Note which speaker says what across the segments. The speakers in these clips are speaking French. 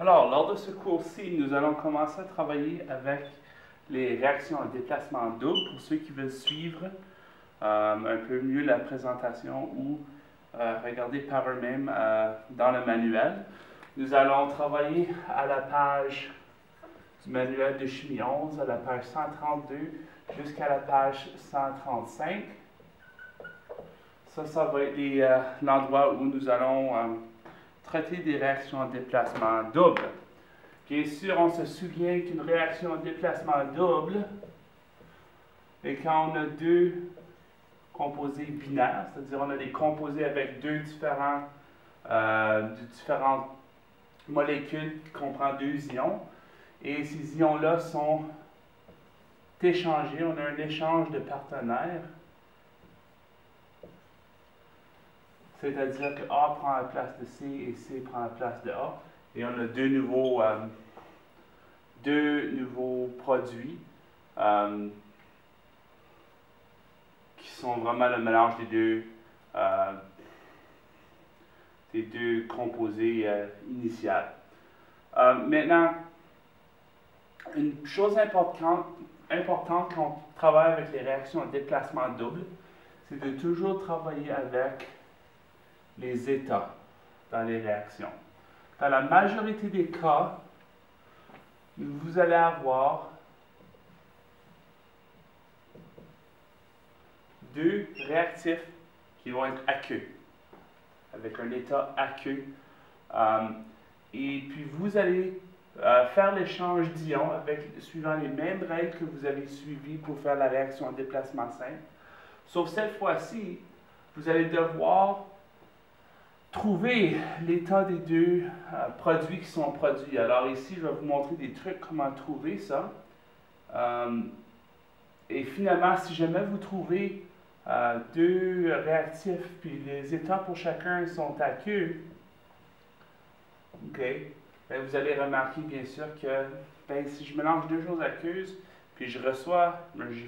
Speaker 1: Alors, lors de ce cours-ci, nous allons commencer à travailler avec les réactions à déplacement double pour ceux qui veulent suivre un peu mieux la présentation ou regarder par eux-mêmes dans le manuel. Nous allons travailler à la page du manuel de chimie 11, à la page 132 jusqu'à la page 135. Ça va être l'endroit où nous allons traiter des réactions à déplacement double. Bien sûr, on se souvient qu'une réaction à déplacement double, et quand on a deux composés binaires, c'est-à-dire on a des composés avec différentes molécules qui comprennent deux ions, et ces ions-là sont échangés, on a un échange de partenaires, c'est-à-dire que A prend la place de C et C prend la place de A, et on a deux nouveaux produits qui sont vraiment le mélange des deux composés initiales. Maintenant, une chose importante quand on travaille avec les réactions à déplacement double, c'est de toujours travailler avec les états dans les réactions. Dans la majorité des cas, vous allez avoir deux réactifs qui vont être aqueux, avec un état aqueux. Et puis vous allez faire l'échange d'ions suivant les mêmes règles que vous avez suivies pour faire la réaction en déplacement simple. Sauf cette fois-ci, vous allez devoir trouver l'état des deux produits qui sont produits. Alors ici, je vais vous montrer des trucs comment trouver ça. Et finalement, si jamais vous trouvez deux réactifs, puis les états pour chacun sont aqueux, okay, ben vous allez remarquer bien sûr que si je mélange deux choses aqueuses, puis je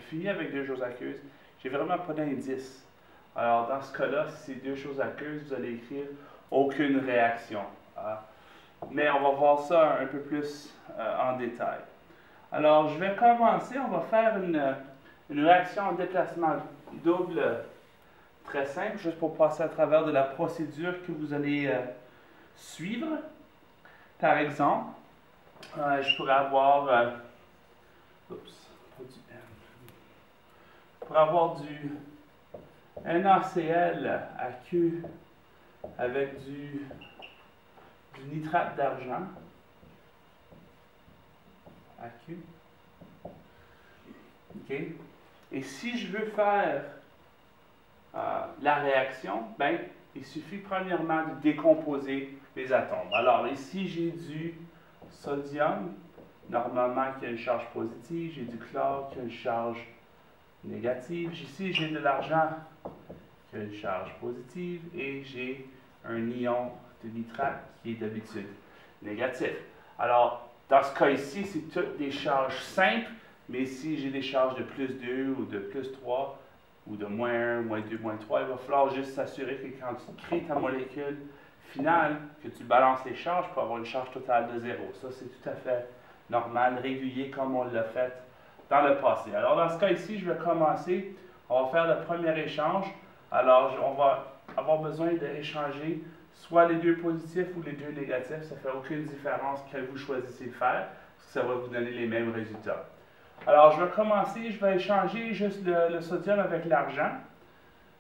Speaker 1: finis avec deux choses aqueuses, j'ai vraiment pas d'indice. Alors, dans ce cas-là, si c'est deux choses aqueuses, vous allez écrire aucune réaction. Mais on va voir ça un peu plus en détail. Alors, je vais commencer. On va faire une réaction en déplacement double très simple, juste pour passer à travers de la procédure que vous allez suivre. Par exemple, je pourrais avoir... du NaCl aqueux avec du nitrate d'argent aqueux. OK? Et si je veux faire la réaction, ben, il suffit premièrement de décomposer les atomes. Alors ici, j'ai du sodium, normalement qui a une charge positive, j'ai du chlore qui a une charge négative. Ici, j'ai de l'argent qui a une charge positive et j'ai un ion de nitrate qui est d'habitude négatif. Alors, dans ce cas ici, c'est toutes des charges simples, mais si j'ai des charges de plus 2 ou de plus 3 ou de moins 1, moins 2, moins 3, il va falloir juste s'assurer que quand tu crées ta molécule finale, que tu balances les charges pour avoir une charge totale de 0. Ça, c'est tout à fait normal, régulier comme on l'a fait dans le passé. Alors, dans ce cas ici, je vais commencer. On va faire le premier échange. Alors, on va avoir besoin d'échanger soit les deux positifs ou les deux négatifs. Ça ne fait aucune différence quel vous choisissez de faire, parce que ça va vous donner les mêmes résultats. Alors, je vais commencer. Je vais échanger juste le sodium avec l'argent.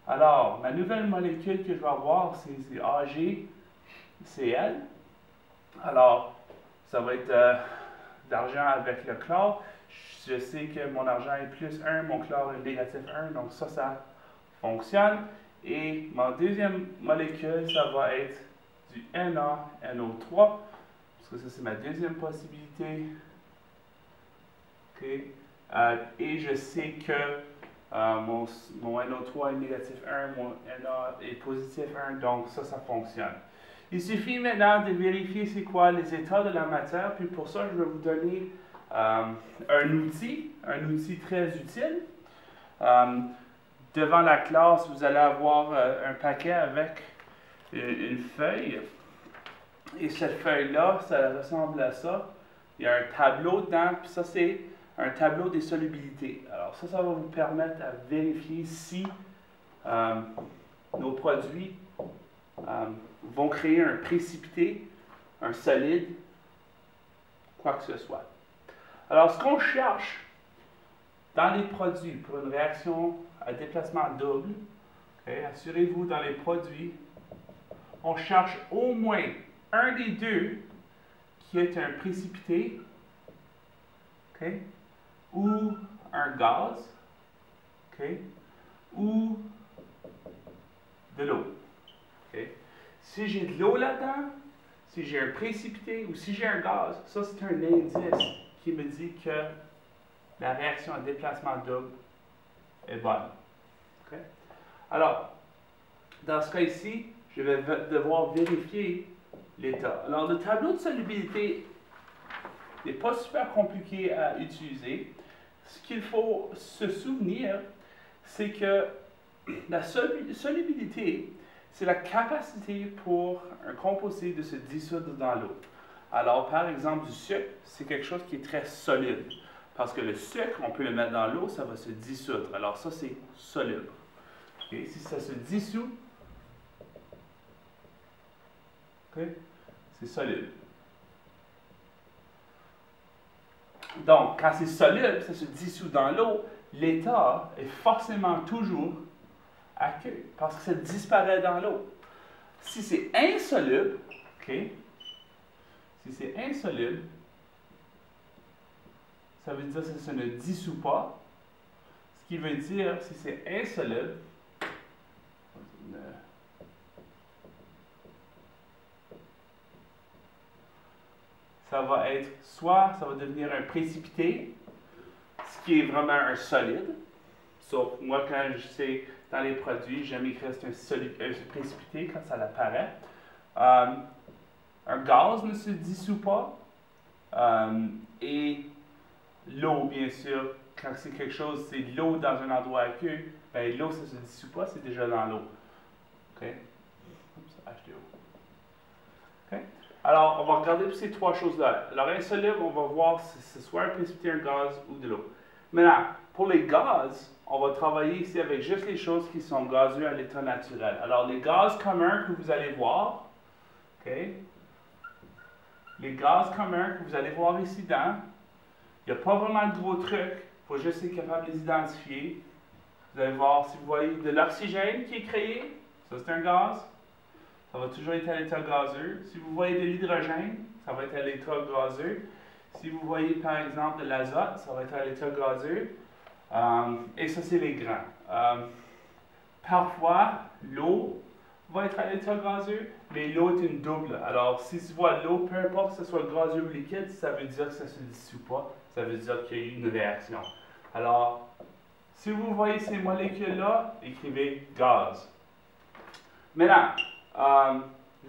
Speaker 1: Alors, ma nouvelle molécule que je vais avoir, c'est AgCl. Alors, ça va être d'argent avec le chlore. Je sais que mon argent est plus 1, mon chlore est négatif 1, donc ça fonctionne. Et ma deuxième molécule, ça va être du NaNO3, parce que ça c'est ma deuxième possibilité. Okay. Et je sais que mon NO3 est négatif 1, mon Na est positif 1, donc ça fonctionne. Il suffit maintenant de vérifier c'est quoi les états de la matière, puis pour ça, je vais vous donner un outil très utile. Devant la classe, vous allez avoir un paquet avec une feuille Et cette feuille-là, ça ressemble à ça. Il y a un tableau dedans, puis ça, c'est un tableau des solubilités. Alors ça va vous permettre à vérifier si nos produits vont créer un précipité, un solide, quoi que ce soit. Alors, ce qu'on cherche dans les produits pour une réaction à déplacement double, assurez-vous dans les produits, on cherche au moins un des deux qui est un précipité, ou un gaz, ou de l'eau. Si j'ai de l'eau là-dedans, si j'ai un précipité ou si j'ai un gaz, ça c'est un indice qui me dit que la réaction à déplacement double est bonne. Alors, dans ce cas ici, je vais devoir vérifier l'état. Alors, le tableau de solubilité n'est pas super compliqué à utiliser. Ce qu'il faut se souvenir, c'est que la solubilité, c'est la capacité pour un composé de se dissoudre dans l'eau. Alors, par exemple, du sucre, c'est quelque chose qui est très solide. Parce que le sucre, on peut le mettre dans l'eau, ça va se dissoudre. Alors, ça, c'est solide. Et si ça se dissout, c'est solide. Donc, quand c'est solide, ça se dissout dans l'eau, l'état est forcément toujours aqueux, parce que ça disparaît dans l'eau. Si c'est insoluble, si c'est insoluble, ça veut dire que ça ne dissout pas. Ce qui veut dire, si c'est insoluble, ça va être soit ça va devenir un précipité, ce qui est vraiment un solide. Sauf moi, quand je sais dans les produits, j'aime écrire c'est un précipité quand ça apparaît. Un gaz ne se dissout pas. Et l'eau, bien sûr, quand c'est quelque chose, c'est l'eau dans un endroit aqueux, ben l'eau, ça ne se dissout pas, c'est déjà dans l'eau. Oups, H2O. Alors, on va regarder pour ces trois choses-là. Alors, insoluble, on va voir si c'est soit un précipité, un gaz ou de l'eau. Maintenant, pour les gaz, on va travailler ici avec juste les choses qui sont gazeuses à l'état naturel. Alors, les gaz communs que vous allez voir, les gaz communs que vous allez voir ici dedans, il n'y a pas vraiment de gros trucs, il faut juste être capable de les identifier. Vous allez voir, si vous voyez de l'oxygène qui est créé, ça c'est un gaz, ça va toujours être à l'état gazeux. Si vous voyez de l'hydrogène, ça va être à l'état gazeux. Si vous voyez par exemple de l'azote, ça va être à l'état gazeux. Et ça, c'est les grains. Parfois, l'eau va être à l'état gazeux, mais l'eau est une double. Alors, si tu vois l'eau, peu importe que ce soit gazeux ou liquide, ça veut dire que ça ne se dissout pas. Ça veut dire qu'il y a eu une réaction. Alors, si vous voyez ces molécules-là, écrivez gaz. Maintenant,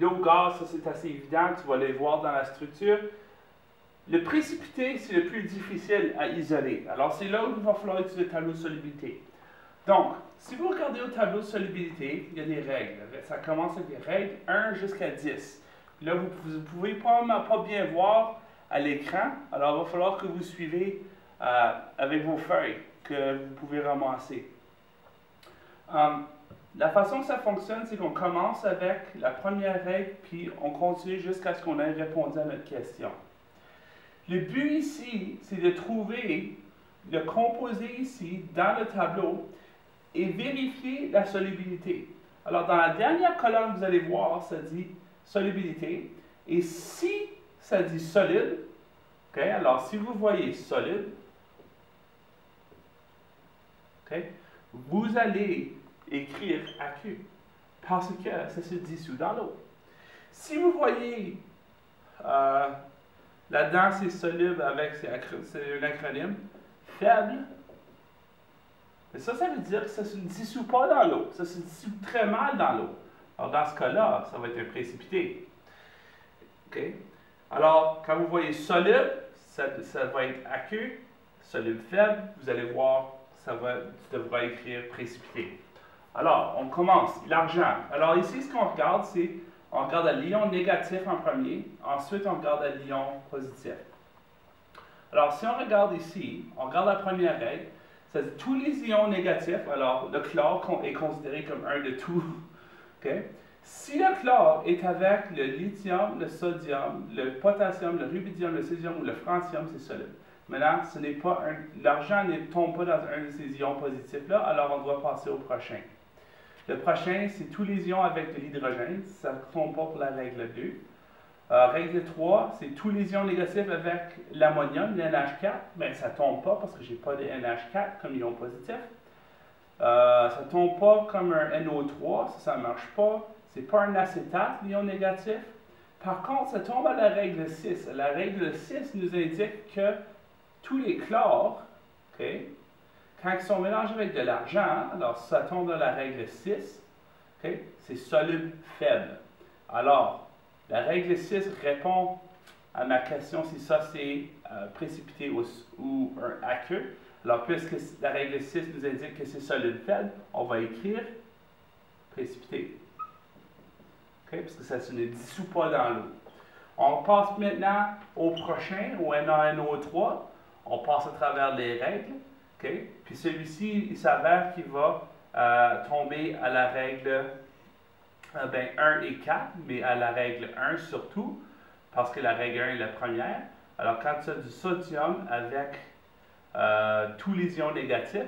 Speaker 1: l'eau, gaz, ça c'est assez évident, tu vas les voir dans la structure. Le précipité, c'est le plus difficile à isoler. Alors, c'est là où il va falloir utiliser le tableau de solubilité. Donc, si vous regardez au tableau de solubilité, il y a des règles. Ça commence avec des règles 1 jusqu'à 10. Là, vous ne pouvez probablement pas bien voir à l'écran. Alors, il va falloir que vous suivez avec vos feuilles que vous pouvez ramasser. La façon que ça fonctionne, c'est qu'on commence avec la première règle, puis on continue jusqu'à ce qu'on ait répondu à notre question. Le but ici, c'est de trouver le composé ici dans le tableau et vérifier la solubilité. Alors, dans la dernière colonne, vous allez voir, ça dit solubilité. Et si ça dit solide, alors si vous voyez solide, vous allez écrire aqueux parce que ça se dissout dans l'eau. Si vous voyez là-dedans, c'est soluble avec, c'est un acronyme, faible. Et ça veut dire que ça ne se dissout pas dans l'eau. Ça se dissout très mal dans l'eau. Alors, dans ce cas-là, ça va être un précipité. Alors, quand vous voyez soluble, ça va être aqueux. Soluble faible, vous allez voir, tu devras écrire précipité. Alors, on commence. L'argent. Alors, ici, ce qu'on regarde, c'est on regarde l'ion négatif en premier, ensuite on regarde l'ion positif. Alors, si on regarde ici, on regarde la première règle, ça dit tous les ions négatifs, alors le chlore est considéré comme un de tous. Okay? Si le chlore est avec le lithium, le sodium, le potassium, le rubidium, le césium ou le francium, c'est solide. Maintenant, ce n'est pas l'argent ne tombe pas dans un de ces ions positifs-là, alors on doit passer au prochain. Le prochain, c'est tous les ions avec de l'hydrogène, ça ne tombe pas pour la règle 2. Règle 3, c'est tous les ions négatifs avec l'ammonium, le NH4, mais ça ne tombe pas parce que je n'ai pas de NH4 comme ion positif. Ça ne tombe pas comme un NO3, ça ne marche pas. Ce n'est pas un acétate, l'ion négatif. Par contre, ça tombe à la règle 6. La règle 6 nous indique que tous les chlores, okay, quand ils sont mélangés avec de l'argent, alors ça tombe dans la règle 6, okay, c'est solide faible. Alors, la règle 6 répond à ma question si ça c'est précipité ou un aqueux. Alors, puisque la règle 6 nous indique que c'est solide faible, on va écrire précipité. Okay? Parce que ça ne se dissout pas dans l'eau. On passe maintenant au prochain, au NaNO3. On passe à travers les règles. Okay? Puis celui-ci, il s'avère qu'il va tomber à la règle 1 et 4, mais à la règle 1 surtout, parce que la règle 1 est la première. Alors, quand tu as du sodium avec tous les ions négatifs,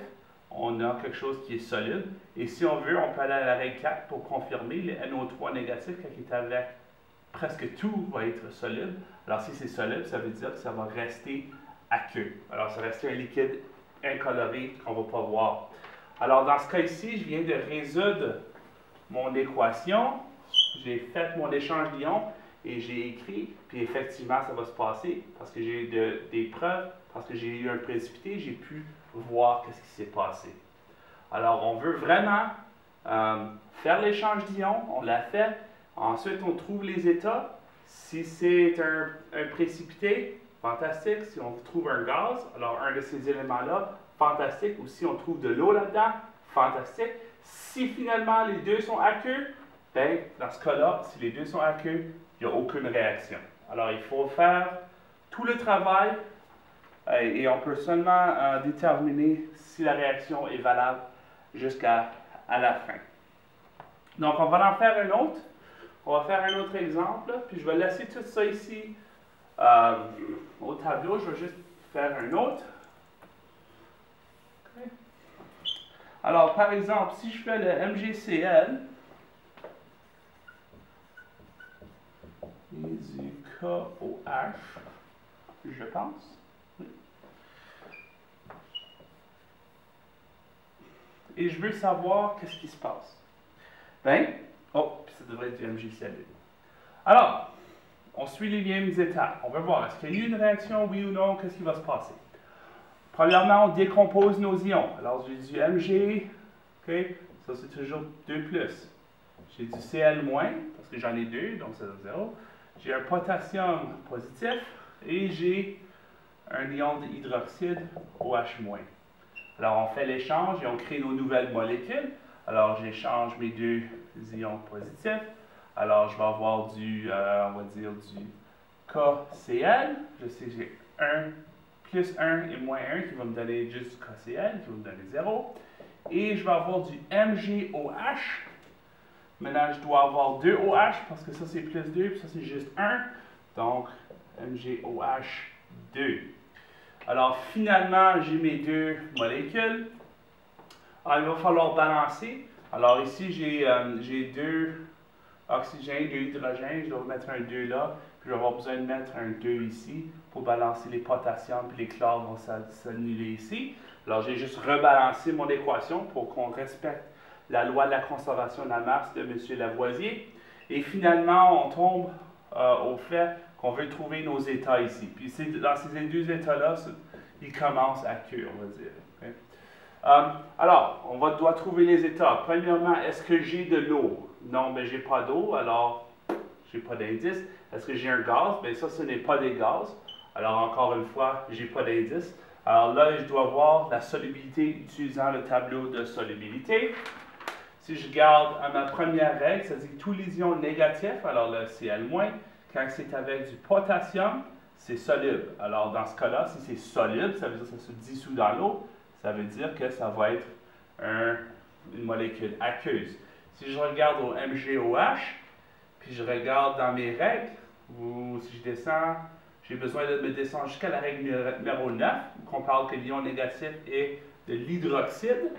Speaker 1: on a quelque chose qui est solide. Et si on veut, on peut aller à la règle 4 pour confirmer. Le NO3 négatif, quand il est avec presque tout, va être solide. Alors, si c'est solide, ça veut dire que ça va rester aqueux. Alors, ça va rester un liquide incoloré qu'on ne va pas voir. Alors, dans ce cas ici, je viens de résoudre mon équation. J'ai fait mon échange d'ions et j'ai écrit. Puis effectivement, ça va se passer parce que j'ai eu des preuves, parce que j'ai eu un précipité, j'ai pu voir qu'est-ce qui s'est passé. Alors, on veut vraiment faire l'échange d'ions. On l'a fait. Ensuite, on trouve les états. Si c'est un précipité, fantastique. Si on trouve un gaz, alors un de ces éléments-là, fantastique. Ou si on trouve de l'eau là-dedans, fantastique. Si finalement les deux sont aqueux, bien, dans ce cas-là, si les deux sont aqueux, il n'y a aucune réaction. Alors, il faut faire tout le travail et on peut seulement déterminer si la réaction est valable jusqu'à la fin. Donc, on va en faire un autre. On va faire un autre exemple, puis je vais laisser tout ça ici au tableau. Je vais juste faire un autre. Okay. Alors, par exemple, si je fais le MgCl et du KOH, je pense. Oui. Et je veux savoir qu'est-ce qui se passe. Bien, ça devrait être du MgCl. Alors, on suit les mêmes étapes. On va voir, est-ce qu'il y a eu une réaction, oui ou non, qu'est-ce qui va se passer? Premièrement, on décompose nos ions. Alors, j'ai du Mg, okay, ça c'est toujours 2+. J'ai du Cl-, parce que j'en ai 2, donc ça donne 0. J'ai un potassium positif et j'ai un ion d'hydroxyde, OH-. Alors, on fait l'échange et on crée nos nouvelles molécules. Alors, j'échange mes deux ions positifs. Alors, je vais avoir du, on va dire, du KCl. Je sais que j'ai 1, plus 1 et moins 1 qui va me donner juste du KCl, qui va me donner 0. Et je vais avoir du MgOH. Maintenant, je dois avoir 2 OH parce que ça, c'est plus 2, puis ça, c'est juste 1. Donc, MgOH2. Alors, finalement, j'ai mes deux molécules. Alors, il va falloir balancer. Alors, ici, j'ai 2 oxygène, 2 hydrogène. Je dois mettre un 2 là. Puis, je vais avoir besoin de mettre un 2 ici pour balancer les potassiums. Puis, les chlores vont s'annuler ici. Alors, j'ai juste rebalancé mon équation pour qu'on respecte la loi de la conservation de la masse de M. Lavoisier. Et finalement, on tombe au fait qu'on veut trouver nos états ici. Puis dans ces deux états-là, ils commencent à queue, on va dire. Okay? Alors, on doit trouver les états. Premièrement, est-ce que j'ai de l'eau? Non, mais j'ai pas d'eau, alors j'ai pas d'indice. Est-ce que j'ai un gaz? Bien, ça, ce n'est pas des gaz. Alors, encore une fois, j'ai pas d'indice. Alors là, je dois voir la solubilité utilisant le tableau de solubilité. Si je garde à ma première règle, ça dit que tous les ions négatifs, alors le Cl-, quand c'est avec du potassium, c'est soluble. Alors dans ce cas-là, si c'est soluble, ça veut dire que ça se dissout dans l'eau, ça veut dire que ça va être une molécule aqueuse. Si je regarde au MgOH, puis je regarde dans mes règles, ou si je descends, j'ai besoin de me descendre jusqu'à la règle numéro 9, qu'on parle que l'ion négatif est de l'hydroxyde.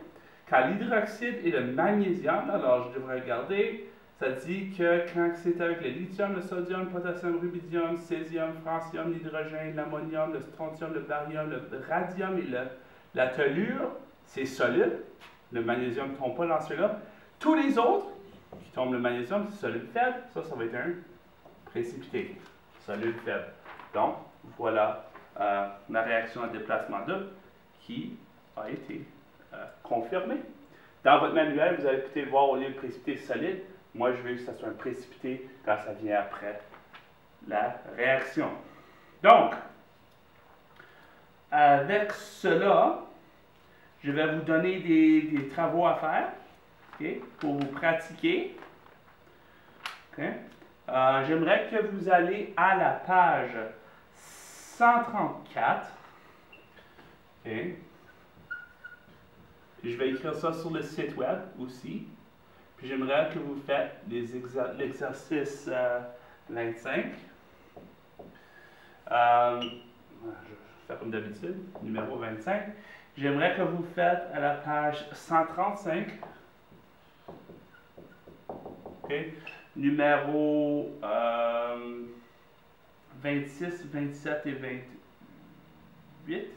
Speaker 1: Quand l'hydroxyde est le magnésium, alors je devrais regarder, ça dit que quand c'est avec le lithium, le sodium, le potassium, le rubidium, le césium, le francium, l'hydrogène, l'ammonium, le strontium, le barium, le radium et la tellure, c'est soluble. Le magnésium ne tombe pas dans ceux-là. Tous les autres qui tombent le magnésium, c'est soluble faible. Ça va être un précipité. Soluble faible. Donc, voilà la réaction à déplacement double qui a été confirmée. Dans votre manuel, vous allez peut-être voir au lieu de précipité solide, moi je veux que ça soit un précipité quand ça vient après la réaction. Donc, avec cela, je vais vous donner des travaux à faire, okay, pour vous pratiquer. Okay. J'aimerais que vous allez à la page 134. Okay. Puis je vais écrire ça sur le site web aussi. Puis j'aimerais que vous faites l'exercice 25. Je vais faire comme d'habitude, numéro 25. J'aimerais que vous faites à la page 135. Okay. Numéro 26, 27 et 28.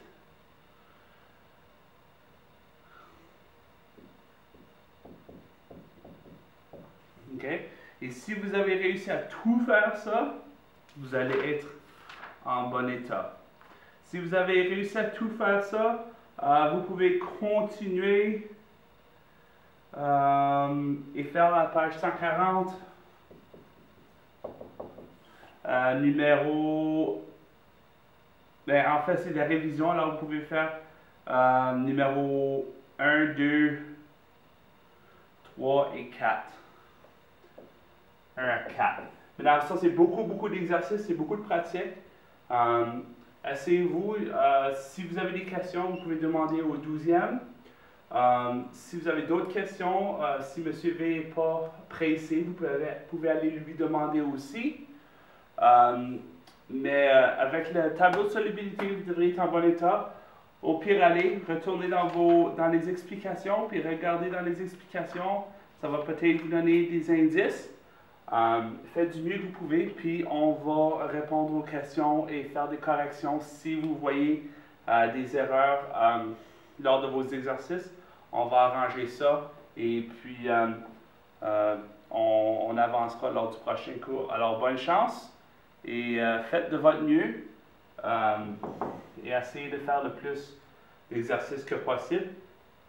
Speaker 1: Okay. Et si vous avez réussi à tout faire ça, vous allez être en bon état. Si vous avez réussi à tout faire ça, vous pouvez continuer et faire la page 140. Numéro... en fait, c'est la révision. Alors, vous pouvez faire numéro 1, 2, 3 et 4. 1 à 4. Maintenant, ça, c'est beaucoup d'exercices, c'est beaucoup de pratique. Asseyez-vous. Si vous avez des questions, vous pouvez demander au 12e. Si vous avez d'autres questions, si M. V n'est pas pressé, vous pouvez aller lui demander aussi. Mais avec le tableau de solubilité, vous devriez être en bon état. Au pire, allez, retournez dans les explications, puis regardez dans les explications. Ça va peut-être vous donner des indices. Faites du mieux que vous pouvez, puis on va répondre aux questions et faire des corrections si vous voyez des erreurs lors de vos exercices. On va arranger ça et puis on avancera lors du prochain cours. Alors, bonne chance et faites de votre mieux et essayez de faire le plus d'exercices que possible.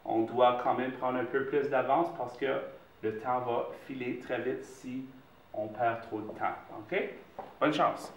Speaker 1: On doit quand même prendre un peu plus d'avance parce que le temps va filer très vite si on perd trop de temps. OK? Bonne chance!